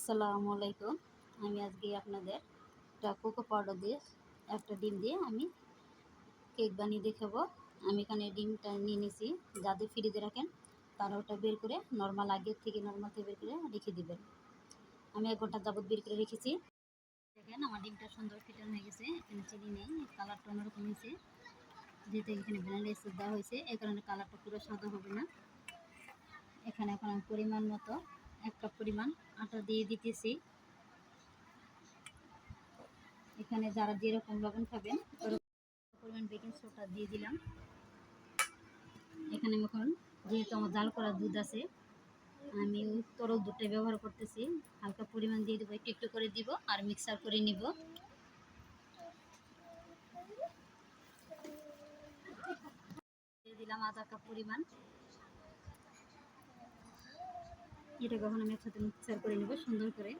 আসসালামু আলাইকুম। আমি আজকে আপনাদের একটা কোকো পাউডার দিয়ে একটা ডিম দিয়ে আমি কেক বানিয়ে দেখাবো। আমি এখানে ডিমটা নিয়ে নিয়েছি। যাদের ফ্রিজে রাখেন তারা ওটা বের করে নর্মাল থেকে বের করে রেখে দিবেন। আমি 1 ঘন্টা যাবত বের করে রেখেছি। দেখেন আমার ডিমটা সুন্দর ফিটানো হয়ে গেছে। এখানে চিনি নেই, কালারটা অন্যরকম হয়েছে। যেহেতু এখানে ভ্যানিলা এসেন্স দেওয়া হয়েছে এই কারণে কালারটা পুরো সাদা হবে না। এখানে এখন আমি পরিমাণ মতো 1 কাপ পরিমাণ আটা দিয়ে দিতেছি। এখানে যারা যেরকম লবণ খাবেন ওরকম পরিমাণ বেকিং সোডা দিয়ে দিলাম। এখানে আমি এখন যেহেতু আমার জাল করা দুধ আছে আমি ওই তরল দুধটাই ব্যবহার করতেছি। হালকা পরিমাণ দিয়ে দেবো, একটু একটু করে দিব আর মিক্সার করে নিব। দিয়ে দিলাম আধা কাপ পরিমাণ। এটাকে এখন আমি একসাথে মিক্সার করে নেব সুন্দর করে।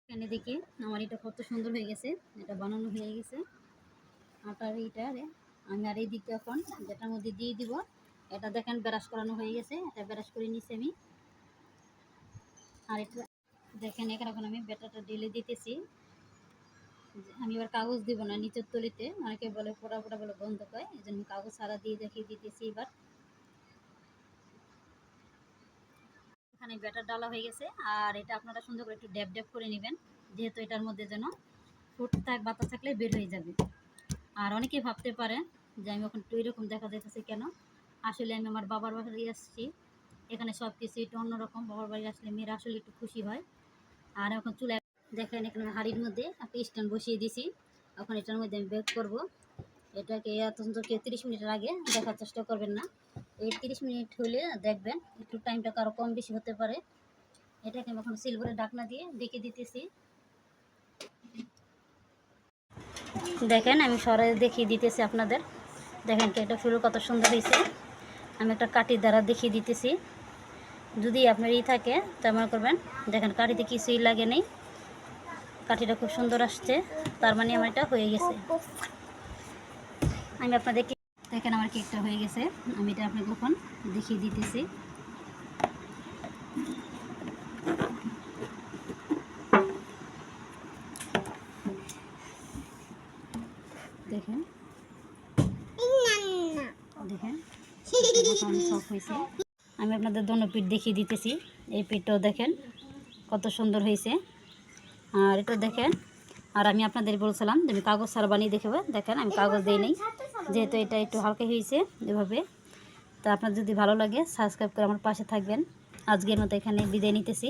এখানে দেখি আমার এটা কত সুন্দর হয়ে গেছে, এটা বানানো হয়ে গেছে। আটার এইটারে আমি আর এই দিকে এখন যেটার মধ্যে দিয়ে দিব। এটা দেখেন ব্রাশ করানো হয়ে গেছে, এটা ব্রাশ করে নিচ্ছি আমি। আর এটা দেখেন এখানে এখন আমি ব্যাটারটা ঢেলে দিতেছি। আমি এবার কাগজ দিব না নিচের তলিতে, অনেকে বলে পোড়া পোড়া বলে গন্ধ পায়, এই জন্য কাগজ সারা দিয়ে দেখিয়ে দিতেছি। এবার এখানে ব্যাটার ডালা হয়ে গেছে আর এটা আপনারা সুন্দর করে একটু ড্যাব ড্যাব করে নেবেন, যেহেতু এটার মধ্যে যেন ফুট বাতাস থাকলে বের হয়ে যাবে। আর অনেকে ভাবতে পারেন যে আমি এখন একটু এরকম দেখা যাইতেছে কেন, আসলে আমি আমার বাবার বাড়ি আসছি, এখানে সব কিছু একটু অন্যরকম। বাবার বাড়ি আসলে মেয়েরা আসলে একটু খুশি হয়। আর এখন চুলায় দেখেন এখানে হাঁড়ির মধ্যে একটা স্ট্যান্ড বসিয়ে দিছি। এখন এটার মধ্যে আমি বেক করবো। এটাকে অন্তত 30 মিনিটের আগে দেখার চেষ্টা করবেন না। এই 30 মিনিট হলে দেখবেন একটু টাইমটা কারো কম বেশি হতে পারে। এটাকে আমি এখন সিলভারের ঢাকনা দিয়ে ঢেকে দিতেছি। দেখেন আমি সরাই দেখিয়ে দিতেছি আপনাদের। দেখেন কেকটা ফুল কত সুন্দর হয়েছে। আমি একটা কাঠির দ্বারা দেখিয়ে দিতেছি। যদি আপনার থাকে তা মনে করবেন, দেখেন কাঠিতে কিছুই লাগে নেই, কাঠিটা খুব সুন্দর আসছে, তার মানে আমার এটা হয়ে গেছে। আমি আপনাদেরকে দেখেন আমার কেকটা হয়ে গেছে, আমি এটা আপনাকে এখন দেখিয়ে দিতেছি। দেখেন দেখেন সব হয়েছে। আমি আপনাদের দোনো পিঠ দেখিয়ে দিতেছি। এই পিঠটাও দেখেন কত সুন্দর হয়েছে। আর এটা দেখেন, আর আমি আপনাদের বলছিলাম যে আমি কাগজ ছাড়া বানিয়ে দেখাবো। দেখেন আমি কাগজ দিই নেই, যেহেতু এটা একটু হালকা হয়েছে এভাবে। তা আপনার যদি ভালো লাগে সাবস্ক্রাইব করে আমার পাশে থাকবেন। আজকের মতো এখানে বিদায় নিতেছি।